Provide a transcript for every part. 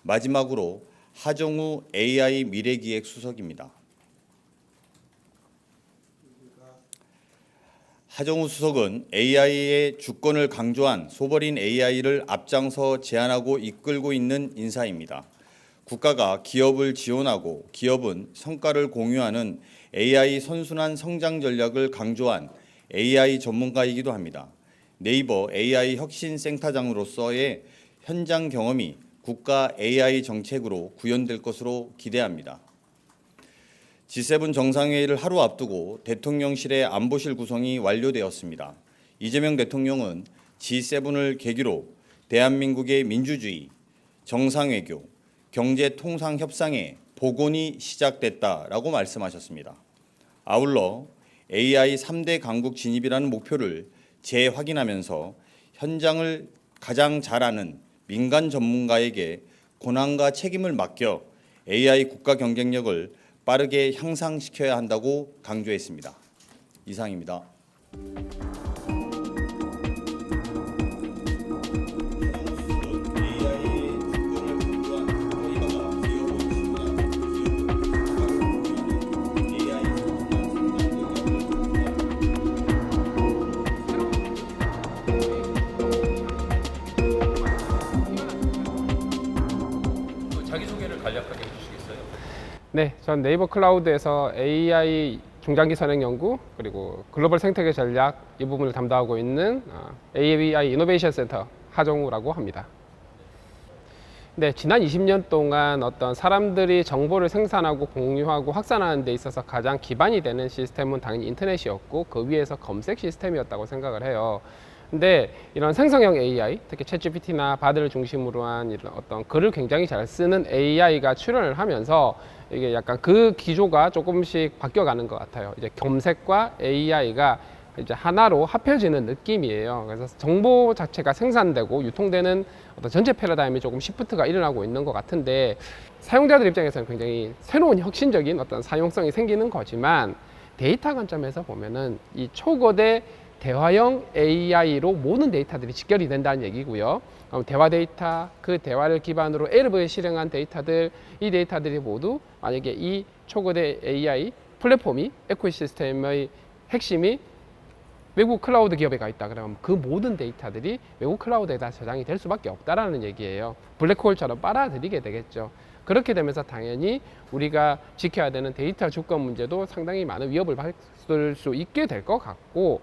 마지막으로 하정우 AI 미래기획 수석입니다. 하정우 수석은 AI의 주권을 강조한 소버린 AI를 앞장서 제안하고 이끌고 있는 인사입니다. 국가가 기업을 지원하고 기업은 성과를 공유하는 AI 선순환 성장 전략을 강조한 AI 전문가이기도 합니다. 네이버 AI 혁신센터장으로서의 현장 경험이 국가 AI 정책으로 구현될 것으로 기대합니다. G7 정상회의를 하루 앞두고 대통령실의 안보실 구성이 완료되었습니다. 이재명 대통령은 G7을 계기로 대한민국의 민주주의, 정상외교, 경제통상협상의 복원이 시작됐다라고 말씀하셨습니다. 아울러 AI 3대 강국 진입이라는 목표를 재확인하면서 현장을 가장 잘 아는 민간 전문가에게 권한과 책임을 맡겨 AI 국가 경쟁력을 빠르게 향상시켜야 한다고 강조했습니다. 이상입니다. 자기소개를 간략하게 해주시겠어요? 네, 전 네이버 클라우드에서 AI 중장기 선행 연구 그리고 글로벌 생태계 전략 이 부분을 담당하고 있는 AI 이노베이션 센터 하정우라고 합니다. 네, 지난 20년 동안 어떤 사람들이 정보를 생산하고 공유하고 확산하는 데 있어서 가장 기반이 되는 시스템은 당연히 인터넷이었고 그 위에서 검색 시스템이었다고 생각을 해요. 근데 이런 생성형 AI, 특히 챗GPT나 바드를 중심으로 한 이런 어떤 글을 굉장히 잘 쓰는 AI가 출현을 하면서 이게 약간 그 기조가 조금씩 바뀌어가는 것 같아요. 이제 검색과 AI가 이제 하나로 합해지는 느낌이에요. 그래서 정보 자체가 생산되고 유통되는 어떤 전체 패러다임이 조금 시프트가 일어나고 있는 것 같은데 사용자들 입장에서는 굉장히 새로운 혁신적인 어떤 사용성이 생기는 거지만 데이터 관점에서 보면은 이 초거대 대화형 AI로 모든 데이터들이 직결이 된다는 얘기고요. 대화 데이터, 그 대화를 기반으로 LV에 실행한 데이터들, 이 데이터들이 모두 만약에 이 초거대 AI 플랫폼이 에코시스템의 핵심이 외국 클라우드 기업에 가 있다 그러면 그 모든 데이터들이 외국 클라우드에다 저장이 될 수밖에 없다라는 얘기예요. 블랙홀처럼 빨아들이게 되겠죠. 그렇게 되면서 당연히 우리가 지켜야 되는 데이터 주권 문제도 상당히 많은 위협을 받을 수 있게 될 것 같고,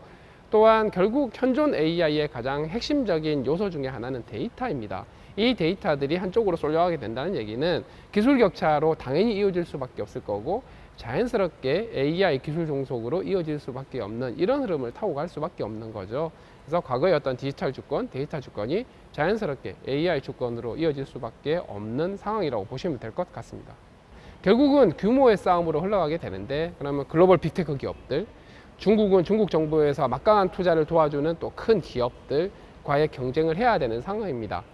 또한 결국 현존 AI의 가장 핵심적인 요소 중에 하나는 데이터입니다. 이 데이터들이 한쪽으로 쏠려가게 된다는 얘기는 기술 격차로 당연히 이어질 수밖에 없을 거고 자연스럽게 AI 기술 종속으로 이어질 수밖에 없는 이런 흐름을 타고 갈 수밖에 없는 거죠. 그래서 과거의 어떤 디지털 주권, 데이터 주권이 자연스럽게 AI 주권으로 이어질 수밖에 없는 상황이라고 보시면 될 것 같습니다. 결국은 규모의 싸움으로 흘러가게 되는데, 그러면 글로벌 빅테크 기업들, 중국은 중국 정부에서 막강한 투자를 도와주는 또 큰 기업들과의 경쟁을 해야 되는 상황입니다.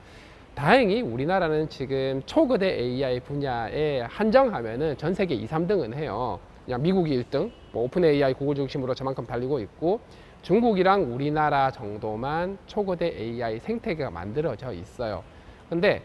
다행히 우리나라는 지금 초거대 AI 분야에 한정하면은 전 세계 2, 3등은 해요. 그냥 미국이 1등, 뭐 오픈 AI 구글 중심으로 저만큼 달리고 있고, 중국이랑 우리나라 정도만 초거대 AI 생태계가 만들어져 있어요. 근데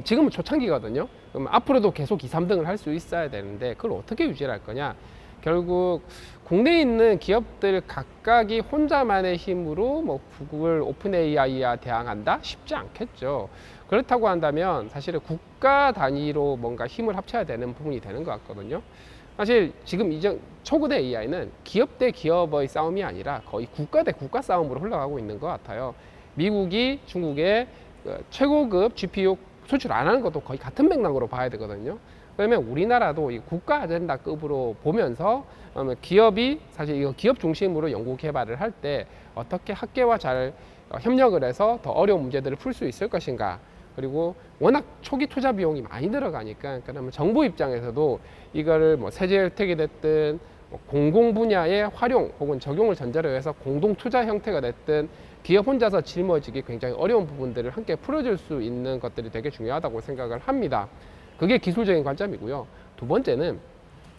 지금은 초창기거든요. 그럼 앞으로도 계속 2, 3등을 할 수 있어야 되는데 그걸 어떻게 유지를 할 거냐? 결국 국내에 있는 기업들 각각이 혼자만의 힘으로 뭐 구글 오픈 AI와 대항한다? 쉽지 않겠죠. 그렇다고 한다면 사실은 국가 단위로 뭔가 힘을 합쳐야 되는 부분이 되는 것 같거든요. 사실 지금 이제 초거대 AI는 기업 대 기업의 싸움이 아니라 거의 국가 대 국가 싸움으로 흘러가고 있는 것 같아요. 미국이 중국에 최고급 GPU 수출 안 하는 것도 거의 같은 맥락으로 봐야 되거든요. 그러면 우리나라도 이 국가 아젠다급으로 보면서 기업이 사실 이거 기업 중심으로 연구 개발을 할 때 어떻게 학계와 잘 협력을 해서 더 어려운 문제들을 풀 수 있을 것인가, 그리고 워낙 초기 투자 비용이 많이 들어가니까 그러면 정부 입장에서도 이거를 뭐 세제 혜택이 됐든 뭐 공공 분야의 활용 혹은 적용을 전제로 해서 공동 투자 형태가 됐든 기업 혼자서 짊어지기 굉장히 어려운 부분들을 함께 풀어줄 수 있는 것들이 되게 중요하다고 생각을 합니다. 그게 기술적인 관점이고요. 두 번째는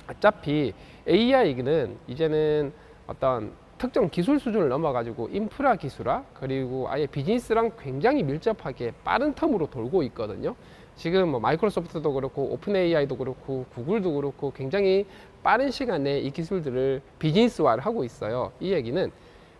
어차피 AI는 이제는 어떤 특정 기술 수준을 넘어가지고 인프라 기술화 그리고 아예 비즈니스랑 굉장히 밀접하게 빠른 텀으로 돌고 있거든요. 지금 뭐 마이크로소프트도 그렇고 오픈 AI도 그렇고 구글도 그렇고 굉장히 빠른 시간 내에 이 기술들을 비즈니스화를 하고 있어요. 이 얘기는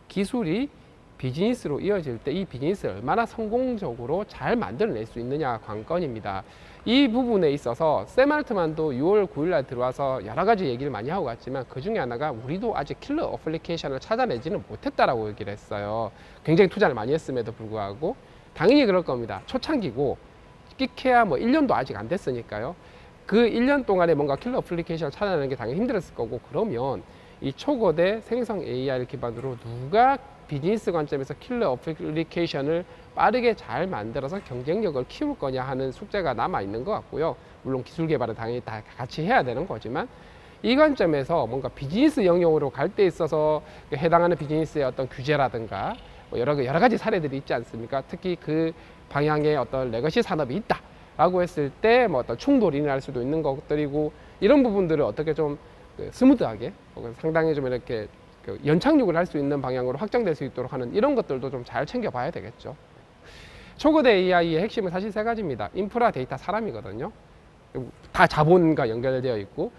기술이 비즈니스로 이어질 때 이 비즈니스를 얼마나 성공적으로 잘 만들어낼 수 있느냐 관건입니다. 이 부분에 있어서 샘 알트만도 6월 9일 날 들어와서 여러 가지 얘기를 많이 하고 갔지만 그 중에 하나가 우리도 아직 킬러 어플리케이션을 찾아내지는 못했다라고 얘기를 했어요. 굉장히 투자를 많이 했음에도 불구하고 당연히 그럴 겁니다. 초창기고 끼케야 뭐 1년도 아직 안 됐으니까요. 그 1년 동안에 뭔가 킬러 어플리케이션을 찾아내는 게 당연히 힘들었을 거고 그러면 이 초거대 생성 AI를 기반으로 누가 비즈니스 관점에서 킬러 어플리케이션을 빠르게 잘 만들어서 경쟁력을 키울 거냐 하는 숙제가 남아 있는 것 같고요. 물론 기술 개발은 당연히 다 같이 해야 되는 거지만 이 관점에서 뭔가 비즈니스 영역으로 갈 때 있어서 해당하는 비즈니스의 어떤 규제라든가 뭐 여러 가지 사례들이 있지 않습니까? 특히 그 방향의 어떤 레거시 산업이 있다라고 했을 때 뭐 어떤 충돌이 일어날 수도 있는 것들이고 이런 부분들을 어떻게 좀 스무드하게 상당히 좀 이렇게 연착륙을 할 수 있는 방향으로 확장될 수 있도록 하는 이런 것들도 좀 잘 챙겨봐야 되겠죠. 초거대 AI의 핵심은 사실 세 가지입니다. 인프라, 데이터, 사람이거든요. 다 자본과 연결되어 있고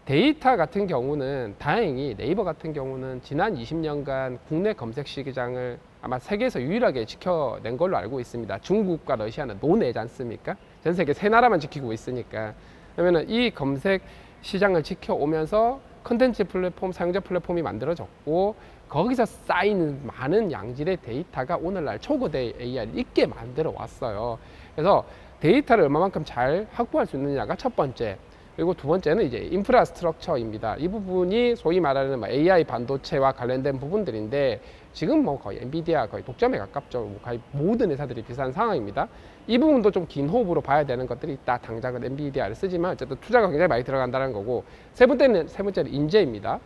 데이터 같은 경우는 다행히 네이버 같은 경우는 지난 20년간 국내 검색 시장을 아마 세계에서 유일하게 지켜낸 걸로 알고 있습니다. 중국과 러시아는 논외지 않습니까? 전 세계 세 나라만 지키고 있으니까. 그러면 이 검색 시장을 지켜오면서 컨텐츠 플랫폼, 사용자 플랫폼이 만들어졌고 거기서 쌓이는 많은 양질의 데이터가 오늘날 초거대 AI를 있게 만들어 왔어요. 그래서 데이터를 얼마만큼 잘 확보할 수 있느냐가 첫 번째. 그리고 두 번째는 이제 인프라스트럭처입니다. 이 부분이 소위 말하는 AI 반도체와 관련된 부분들인데 지금 뭐 거의 엔비디아 거의 독점에 가깝죠. 거의 모든 회사들이 비슷한 상황입니다. 이 부분도 좀 긴 호흡으로 봐야 되는 것들이 있다. 당장은 엔비디아를 쓰지만 어쨌든 투자가 굉장히 많이 들어간다는 거고 세 번째는 인재입니다.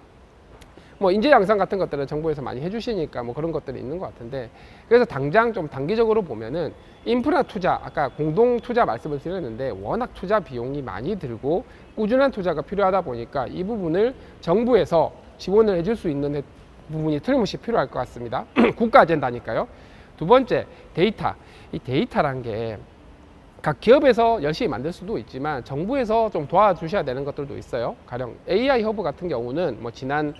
뭐 인재 양성 같은 것들은 정부에서 많이 해주시니까 뭐 그런 것들이 있는 것 같은데 그래서 당장 좀 단기적으로 보면은 인프라 투자 아까 공동 투자 말씀을 드렸는데 워낙 투자 비용이 많이 들고 꾸준한 투자가 필요하다 보니까 이 부분을 정부에서 지원을 해줄 수 있는 부분이 틀림없이 필요할 것 같습니다. 국가 아젠다니까요. 두 번째 데이터. 이 데이터란 게 각 기업에서 열심히 만들 수도 있지만 정부에서 좀 도와주셔야 되는 것들도 있어요. 가령 AI 허브 같은 경우는 뭐 지난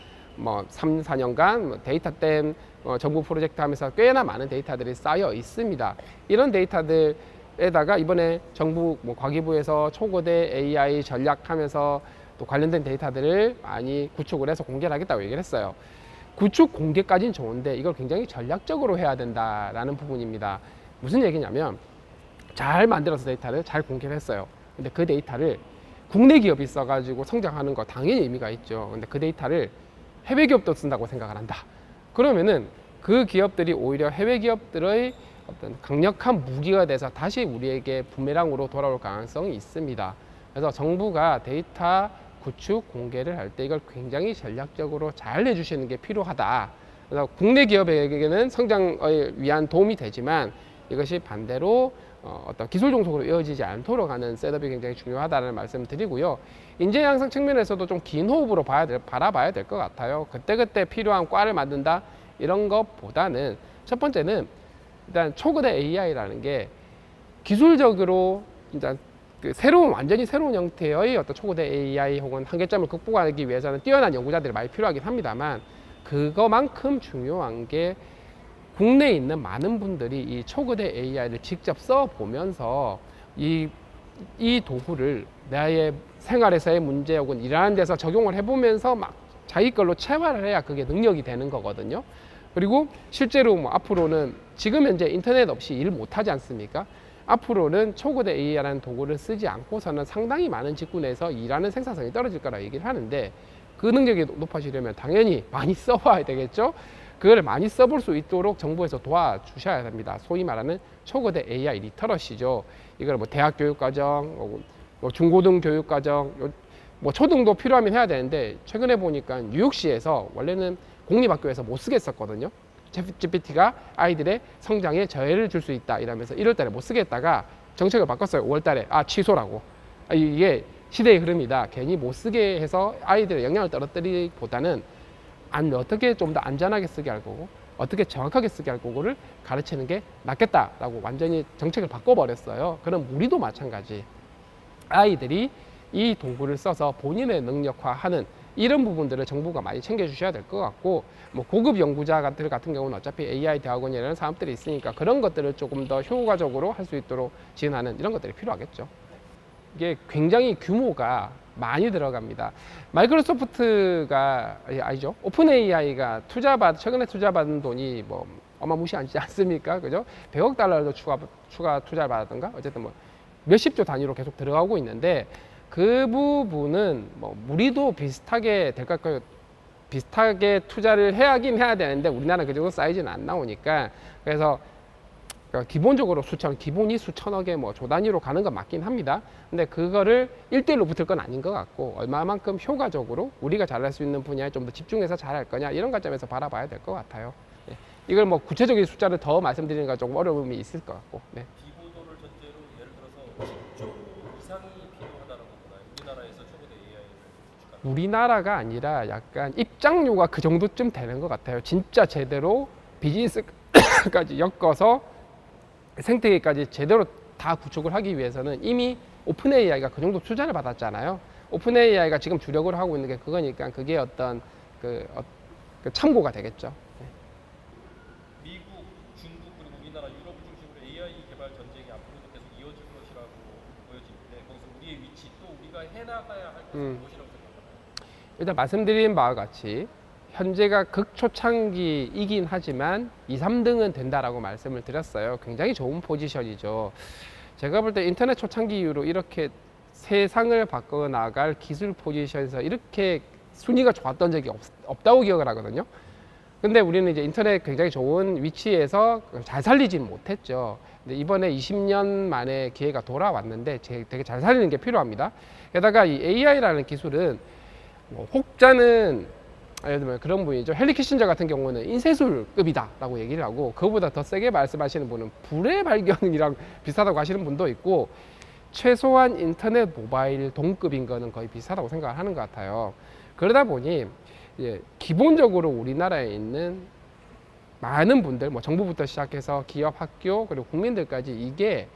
3, 4년간 데이터댐 정부 프로젝트 하면서 꽤나 많은 데이터들이 쌓여 있습니다. 이런 데이터들에다가 이번에 정부 과기부에서 초거대 AI 전략하면서 또 관련된 데이터들을 많이 구축을 해서 공개를 하겠다고 얘기를 했어요. 구축 공개까지는 좋은데 이걸 굉장히 전략적으로 해야 된다라는 부분입니다. 무슨 얘기냐면 잘 만들어서 데이터를 잘 공개를 했어요. 근데 그 데이터를 국내 기업이 써가지고 성장하는 거 당연히 의미가 있죠. 근데 그 데이터를 해외 기업도 쓴다고 생각을 한다. 그러면은 그 기업들이 오히려 해외 기업들의 어떤 강력한 무기가 돼서 다시 우리에게 부메랑으로 돌아올 가능성이 있습니다. 그래서 정부가 데이터 구축 공개를 할 때 이걸 굉장히 전략적으로 잘 해주시는 게 필요하다. 그래서 국내 기업에게는 성장을 위한 도움이 되지만 이것이 반대로 어떤 기술 종속으로 이어지지 않도록 하는 셋업이 굉장히 중요하다는 말씀을 드리고요. 인재 양성 측면에서도 좀 긴 호흡으로 바라봐야 될 것 같아요. 그때그때 필요한 과를 만든다 이런 것보다는 첫 번째는 일단 초거대 AI라는 게 기술적으로 일단 완전히 새로운 형태의 어떤 초거대 AI 혹은 한계점을 극복하기 위해서는 뛰어난 연구자들이 많이 필요하긴 합니다만 그거만큼 중요한 게 국내에 있는 많은 분들이 이 초거대 AI를 직접 써보면서 이 도구를 나의 생활에서의 문제 혹은 일하는 데서 적용을 해보면서 막 자기 걸로 체화를 해야 그게 능력이 되는 거거든요. 그리고 실제로 뭐 앞으로는 지금 현재 인터넷 없이 일 못하지 않습니까? 앞으로는 초거대 AI라는 도구를 쓰지 않고서는 상당히 많은 직군 내에서 일하는 생산성이 떨어질 거라 얘기를 하는데 그 능력이 높아지려면 당연히 많이 써봐야 되겠죠. 그걸 많이 써볼 수 있도록 정부에서 도와주셔야 됩니다. 소위 말하는 초거대 AI 리터러시죠. 이걸 뭐 대학 교육과정, 뭐 중고등 교육과정, 뭐 초등도 필요하면 해야 되는데 최근에 보니까 뉴욕시에서 원래는 공립학교에서 못 쓰겠었거든요. GPT가 아이들의 성장에 저해를 줄 수 있다 이러면서 1월 달에 못 쓰겠다가 정책을 바꿨어요. 5월 달에 취소라고. 이게 시대의 흐름이다. 괜히 못 쓰게 해서 아이들의 영향을 떨어뜨리기보다는 어떻게 좀 더 안전하게 쓰게 할 거고 어떻게 정확하게 쓰게 할 거고를 가르치는 게 낫겠다라고 완전히 정책을 바꿔버렸어요. 그럼 우리도 마찬가지. 아이들이 이 도구를 써서 본인의 능력화하는 이런 부분들을 정부가 많이 챙겨주셔야 될 것 같고, 뭐 고급 연구자들 같은 경우는 어차피 AI 대학원이나 이런 사업들이 있으니까 그런 것들을 조금 더 효과적으로 할 수 있도록 지원하는 이런 것들이 필요하겠죠. 이게 굉장히 규모가 많이 들어갑니다. 마이크로소프트가 아니죠. 오픈 AI가 최근에 투자받은 돈이 뭐 어마무시하지 않습니까? 그죠? 100억 달러도 추가 투자를 받았던가? 어쨌든 뭐 몇십조 단위로 계속 들어가고 있는데 그 부분은 뭐 우리도 비슷하게 될 것 같고요. 비슷하게 투자를 해야긴 해야 되는데 우리나라는 그 정도 사이즈는 안 나오니까 그래서 기본적으로 기본이 수천억에 뭐 조 단위로 가는 건 맞긴 합니다. 근데 그거를 1대1로 붙을 건 아닌 것 같고 얼마만큼 효과적으로 우리가 잘할 수 있는 분야에 좀 더 집중해서 잘할 거냐 이런 관점에서 바라봐야 될 것 같아요. 네. 이걸 뭐 구체적인 숫자를 더 말씀드리는 건 조금 어려움이 있을 것 같고. 네. 비보도를 전제로 예를 들어서 10조 이상이 필요하다라고 보나요? 우리나라에서 초보대 AI를 구축하는. 우리나라가 아니라 약간 입장료가 그 정도쯤 되는 것 같아요. 진짜 제대로 비즈니스까지 엮어서 생태계까지 제대로 다 구축을 하기 위해서는 이미 오픈 AI가 그 정도 투자를 받았잖아요. 오픈 AI가 지금 주력으로 하고 있는 게 그거니까 그게 어떤 그 참고가 되겠죠. 미국, 중국 그리고 우리나라, 유럽 중심으로 AI 개발 전쟁이 앞으로도 계속 이어질 것이라고 보여지는데 거기서 우리의 위치 또 우리가 해나가야 할 것은 무엇이라고 생각하나요? 일단 말씀드린 바와 같이 현재가 극초창기이긴 하지만 2, 3등은 된다라고 말씀을 드렸어요. 굉장히 좋은 포지션이죠. 제가 볼 때 인터넷 초창기 이후로 이렇게 세상을 바꿔 나갈 기술 포지션에서 이렇게 순위가 좋았던 적이 없다고 기억을 하거든요. 근데 우리는 이제 인터넷 굉장히 좋은 위치에서 잘 살리진 못했죠. 근데 이번에 20년 만에 기회가 돌아왔는데 되게 잘 살리는 게 필요합니다. 게다가 이 AI라는 기술은 뭐 혹자는 예를 들면 그런 분이죠. 헨리 키신저 같은 경우는 인쇄술급이다라고 얘기를 하고 그거보다 더 세게 말씀하시는 분은 불의 발견이랑 비슷하다고 하시는 분도 있고 최소한 인터넷 모바일 동급인 거는 거의 비슷하다고 생각을 하는 것 같아요. 그러다 보니 이제 기본적으로 우리나라에 있는 많은 분들, 뭐 정부부터 시작해서 기업, 학교 그리고 국민들까지 이게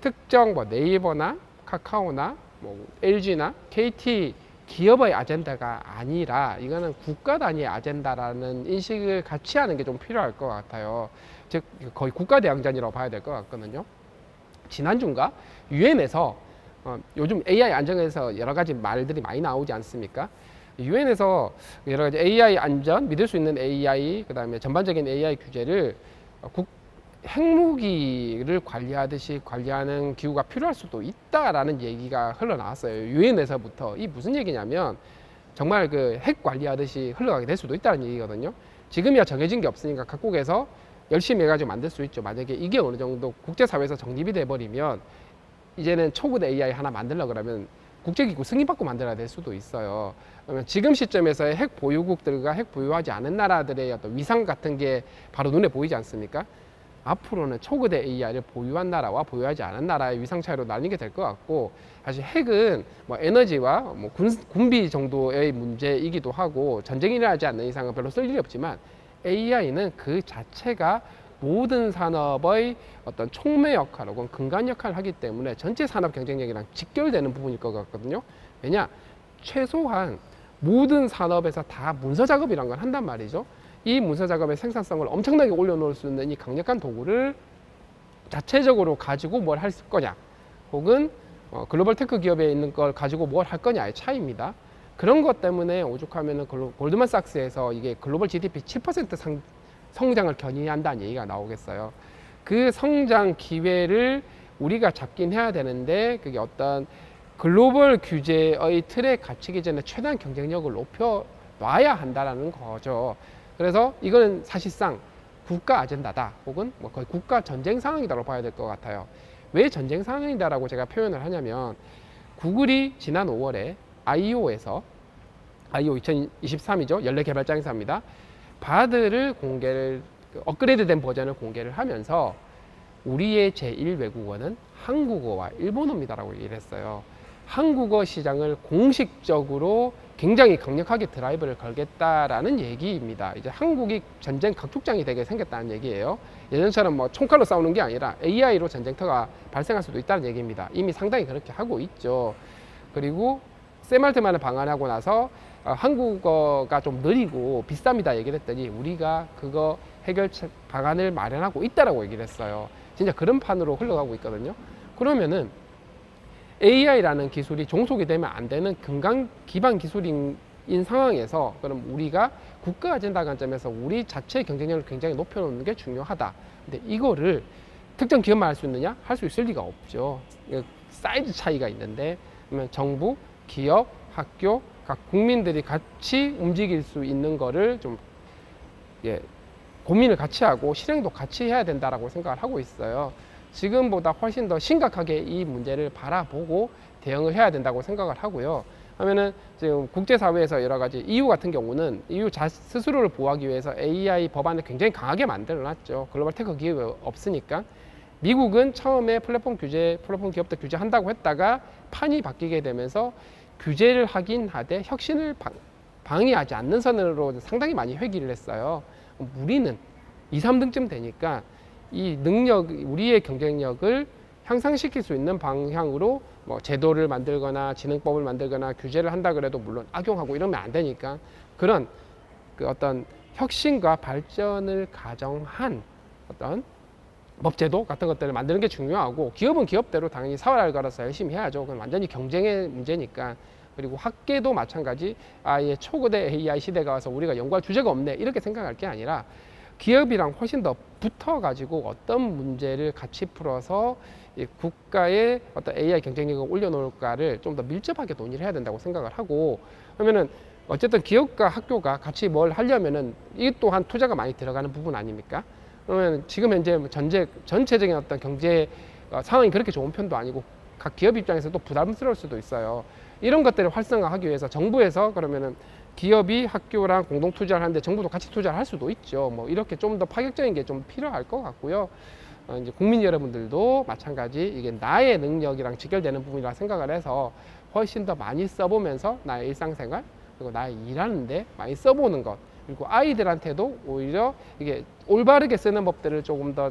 특정 뭐 네이버나 카카오나 뭐 LG나 KT 기업의 아젠다가 아니라 이거는 국가 단위의 아젠다라는 인식을 같이 하는 게 좀 필요할 것 같아요. 즉 거의 국가 대항전이라고 봐야 될 것 같거든요. 지난주인가 유엔에서 요즘 AI 안전에서 여러 가지 말들이 많이 나오지 않습니까? 유엔에서 여러 가지 AI 안전, 믿을 수 있는 AI, 그다음에 전반적인 AI 규제를 핵무기를 관리하듯이 관리하는 기구가 필요할 수도 있다라는 얘기가 흘러나왔어요. 유엔에서부터. 이 무슨 얘기냐면 정말 그 핵 관리하듯이 흘러가게 될 수도 있다는 얘기거든요. 지금이야 정해진 게 없으니까 각국에서 열심히 해가지고 만들 수 있죠. 만약에 이게 어느 정도 국제사회에서 정립이 돼버리면 이제는 초급 AI 하나 만들려고 그러면 국제기구 승인받고 만들어야 될 수도 있어요. 그러면 지금 시점에서의 핵 보유국들과 핵 보유하지 않은 나라들의 어떤 위상 같은 게 바로 눈에 보이지 않습니까? 앞으로는 초거대 AI를 보유한 나라와 보유하지 않은 나라의 위상 차이로 나뉘게 될 것 같고 사실 핵은 뭐 에너지와 뭐 군비 정도의 문제이기도 하고 전쟁이 일어나지 않는 이상은 별로 쓸 일이 없지만 AI는 그 자체가 모든 산업의 어떤 촉매 역할 혹은 근간 역할을 하기 때문에 전체 산업 경쟁력이랑 직결되는 부분일 것 같거든요. 왜냐? 최소한 모든 산업에서 다 문서 작업이란 걸 한단 말이죠. 이 문서 작업의 생산성을 엄청나게 올려놓을 수 있는 이 강력한 도구를 자체적으로 가지고 뭘 할 거냐 혹은 글로벌 테크 기업에 있는 걸 가지고 뭘 할 거냐의 차이입니다. 그런 것 때문에 오죽하면 골드만삭스에서 이게 글로벌 GDP 7% 성장을 견인한다는 얘기가 나오겠어요. 그 성장 기회를 우리가 잡긴 해야 되는데 그게 어떤 글로벌 규제의 틀에 갇히기 전에 최대한 경쟁력을 높여 놔야 한다는 거죠. 그래서 이거는 사실상 국가 아젠다다 혹은 뭐 거의 국가 전쟁 상황이다라고 봐야 될 것 같아요. 왜 전쟁 상황이다라고 제가 표현을 하냐면 구글이 지난 5월에 I/O에서 I/O 2023이죠. 연례 개발자 행사입니다. 바드를 업그레이드된 버전을 공개를 하면서 우리의 제1외국어는 한국어와 일본어입니다라고 얘기를 했어요. 한국어 시장을 공식적으로 굉장히 강력하게 드라이브를 걸겠다라는 얘기입니다. 이제 한국이 전쟁 각축장이 되게 생겼다는 얘기예요. 예전처럼 뭐 총칼로 싸우는 게 아니라 AI로 전쟁터가 발생할 수도 있다는 얘기입니다. 이미 상당히 그렇게 하고 있죠. 그리고 샘알트만을 방한하고 나서 한국어가 좀 느리고 비쌉니다 얘기를 했더니 우리가 그거 해결 방안을 마련하고 있다라고 얘기를 했어요. 진짜 그런 판으로 흘러가고 있거든요. 그러면은 AI라는 기술이 종속이 되면 안 되는 근간 기반 기술인 상황에서 그럼 우리가 국가 아젠다 관점에서 우리 자체의 경쟁력을 굉장히 높여놓는 게 중요하다. 근데 이거를 특정 기업만 할 수 있느냐? 할 수 있을 리가 없죠. 사이즈 차이가 있는데 그러면 정부, 기업, 학교, 각 국민들이 같이 움직일 수 있는 거를 좀 고민을 같이 하고 실행도 같이 해야 된다라고 생각을 하고 있어요. 지금보다 훨씬 더 심각하게 이 문제를 바라보고 대응을 해야 된다고 생각을 하고요. 하면은 지금 국제사회에서 여러 가지 EU 같은 경우는 EU 스스로를 보호하기 위해서 AI 법안을 굉장히 강하게 만들어 놨죠. 글로벌 테크 기업이 없으니까. 미국은 처음에 플랫폼 기업들 규제한다고 했다가 판이 바뀌게 되면서 규제를 하긴 하되 혁신을 방해하지 않는 선으로 상당히 많이 회귀를 했어요. 우리는 2, 3등쯤 되니까 이 능력, 우리의 경쟁력을 향상시킬 수 있는 방향으로 뭐 제도를 만들거나 진흥법을 만들거나 규제를 한다 그래도 물론 악용하고 이러면 안 되니까 그런 그 어떤 혁신과 발전을 가정한 어떤 법제도 같은 것들을 만드는 게 중요하고 기업은 기업대로 당연히 사활을 걸어서 열심히 해야죠. 그건 완전히 경쟁의 문제니까. 그리고 학계도 마찬가지 아예 초거대 AI 시대가 와서 우리가 연구할 주제가 없네 이렇게 생각할 게 아니라 기업이랑 훨씬 더 붙어가지고 어떤 문제를 같이 풀어서 국가의 어떤 AI 경쟁력을 올려놓을까를 좀 더 밀접하게 논의를 해야 된다고 생각을 하고 그러면은 어쨌든 기업과 학교가 같이 뭘 하려면은 이 또한 투자가 많이 들어가는 부분 아닙니까? 그러면 지금 현재 전체적인 어떤 경제 상황이 그렇게 좋은 편도 아니고 각 기업 입장에서 또 부담스러울 수도 있어요. 이런 것들을 활성화하기 위해서 정부에서 그러면은 기업이 학교랑 공동 투자를 하는데 정부도 같이 투자를 할 수도 있죠. 뭐 이렇게 좀 더 파격적인 게 좀 필요할 것 같고요. 이제 국민 여러분들도 마찬가지 이게 나의 능력이랑 직결되는 부분이라 생각을 해서 훨씬 더 많이 써보면서 나의 일상생활 그리고 나의 일하는데 많이 써보는 것 그리고 아이들한테도 오히려 이게 올바르게 쓰는 법들을 조금 더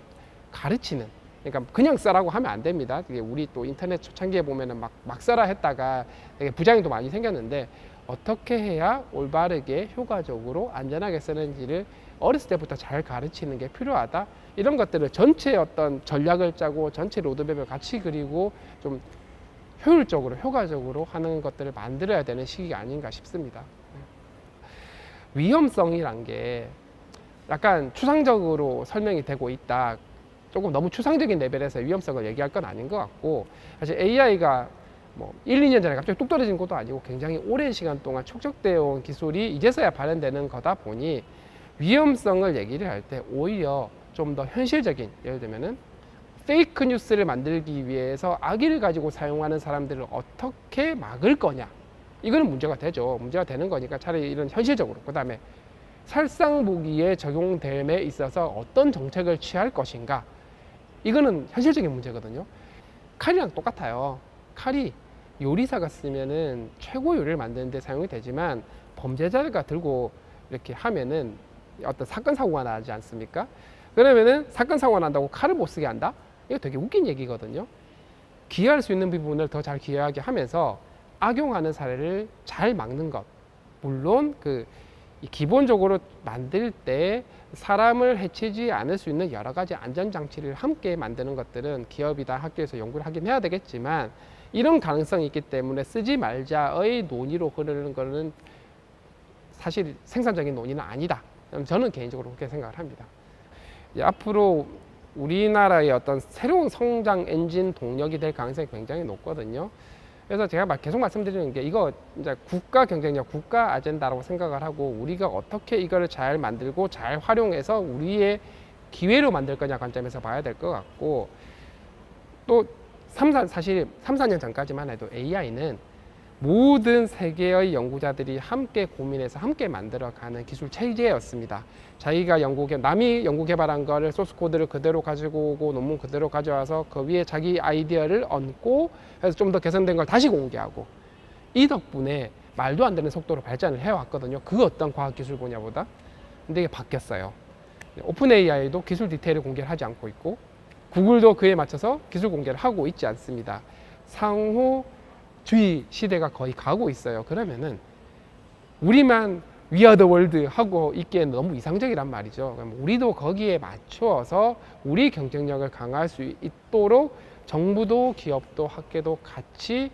가르치는 그러니까 그냥 써라고 하면 안 됩니다. 이게 우리 또 인터넷 초창기에 보면은 막 써라 했다가 되게 부작용도 많이 생겼는데 어떻게 해야 올바르게 효과적으로 안전하게 쓰는지를 어렸을 때부터 잘 가르치는 게 필요하다. 이런 것들을 전체 어떤 전략을 짜고 전체 로드맵을 같이 그리고 좀 효율적으로 효과적으로 하는 것들을 만들어야 되는 시기가 아닌가 싶습니다. 위험성이란 게 약간 추상적으로 설명이 되고 있다. 조금 너무 추상적인 레벨에서 위험성을 얘기할 건 아닌 것 같고 사실 AI가 뭐 1, 2년 전에 갑자기 뚝 떨어진 것도 아니고 굉장히 오랜 시간 동안 축적되어 온 기술이 이제서야 발현되는 거다 보니 위험성을 얘기를 할 때 오히려 좀 더 현실적인 예를 들면은 페이크 뉴스를 만들기 위해서 악의를 가지고 사용하는 사람들을 어떻게 막을 거냐 이거는 문제가 되죠. 문제가 되는 거니까 차라리 이런 현실적으로 그다음에 살상무기에 적용됨에 있어서 어떤 정책을 취할 것인가 이거는 현실적인 문제거든요. 칼이랑 똑같아요. 칼이 요리사가 쓰면은 최고 요리를 만드는 데 사용이 되지만 범죄자가 들고 이렇게 하면은 어떤 사건 사고가 나지 않습니까? 그러면은 사건 사고가 난다고 칼을 못 쓰게 한다? 이거 되게 웃긴 얘기거든요. 기여할 수 있는 부분을 더 잘 기여하게 하면서 악용하는 사례를 잘 막는 것. 물론 기본적으로 만들 때 사람을 해치지 않을 수 있는 여러 가지 안전장치를 함께 만드는 것들은 기업이다 학교에서 연구를 하긴 해야 되겠지만 이런 가능성이 있기 때문에 쓰지 말자의 논의로 흐르는 것은 사실 생산적인 논의는 아니다. 저는 개인적으로 그렇게 생각을 합니다. 앞으로 우리나라의 어떤 새로운 성장 엔진 동력이 될 가능성이 굉장히 높거든요. 그래서 제가 계속 말씀드리는 게 이거 이제 국가 경쟁력, 국가 아젠다라고 생각을 하고 우리가 어떻게 이걸 잘 만들고 잘 활용해서 우리의 기회로 만들 거냐 관점에서 봐야 될 것 같고 또 사실 3, 4년 전까지만 해도 AI는 모든 세계의 연구자들이 함께 고민해서 함께 만들어가는 기술 체제였습니다. 자기가 남이 연구 개발한 거를 소스 코드를 그대로 가지고 오고 논문 그대로 가져와서 그 위에 자기 아이디어를 얹고 해서 좀 더 개선된 걸 다시 공개하고, 이 덕분에 말도 안 되는 속도로 발전을 해왔거든요. 그 어떤 과학기술 분야보다. 근데 이게 바뀌었어요. 오픈 AI도 기술 디테일을 공개를 하지 않고 있고, 구글도 그에 맞춰서 기술 공개를 하고 있지 않습니다. 상호주의 시대가 거의 가고 있어요. 그러면은 우리만 We are the world 하고 있기에는 너무 이상적이란 말이죠. 그럼 우리도 거기에 맞추어서 우리 경쟁력을 강화할 수 있도록 정부도 기업도 학계도 같이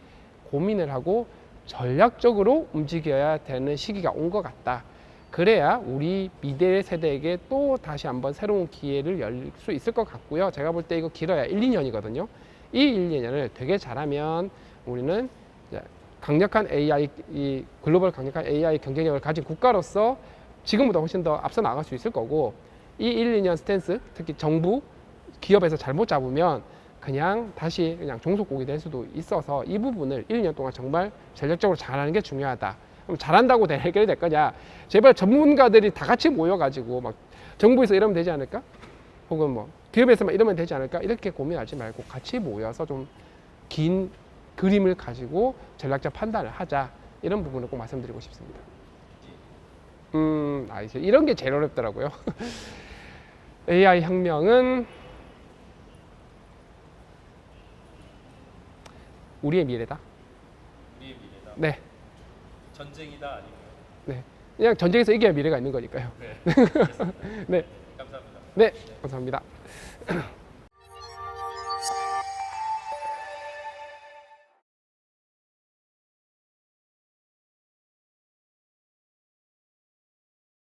고민을 하고 전략적으로 움직여야 되는 시기가 온 것 같다. 그래야 우리 미래 세대에게 또 다시 한번 새로운 기회를 열 수 있을 것 같고요. 제가 볼 때 이거 길어야 1, 2년이거든요. 이 1, 2년을 되게 잘하면 우리는 이제 강력한 AI, 이 글로벌 강력한 AI 경쟁력을 가진 국가로서 지금보다 훨씬 더 앞서 나갈 수 있을 거고, 이 1, 2년 스탠스, 특히 정부, 기업에서 잘못 잡으면 그냥 다시 그냥 종속국이 될 수도 있어서 이 부분을 1, 2년 동안 정말 전략적으로 잘하는 게 중요하다. 그럼 잘한다고 해결이 될 거냐? 제발 전문가들이 다 같이 모여가지고 막 정부에서 이러면 되지 않을까? 혹은 뭐 기업에서만 이러면 되지 않을까? 이렇게 고민하지 말고 같이 모여서 좀 긴 그림을 가지고 전략적 판단을 하자. 이런 부분을 꼭 말씀드리고 싶습니다. 이제 이런 게 제일 어렵더라고요. AI 혁명은 우리의 미래다. 우리의 미래다. 네. 전쟁이다 아니고요. 네. 그냥 전쟁에서 이겨야 미래가 있는 거니까요. 네. 알겠습니다. 네. 감사합니다. 네. 감사합니다.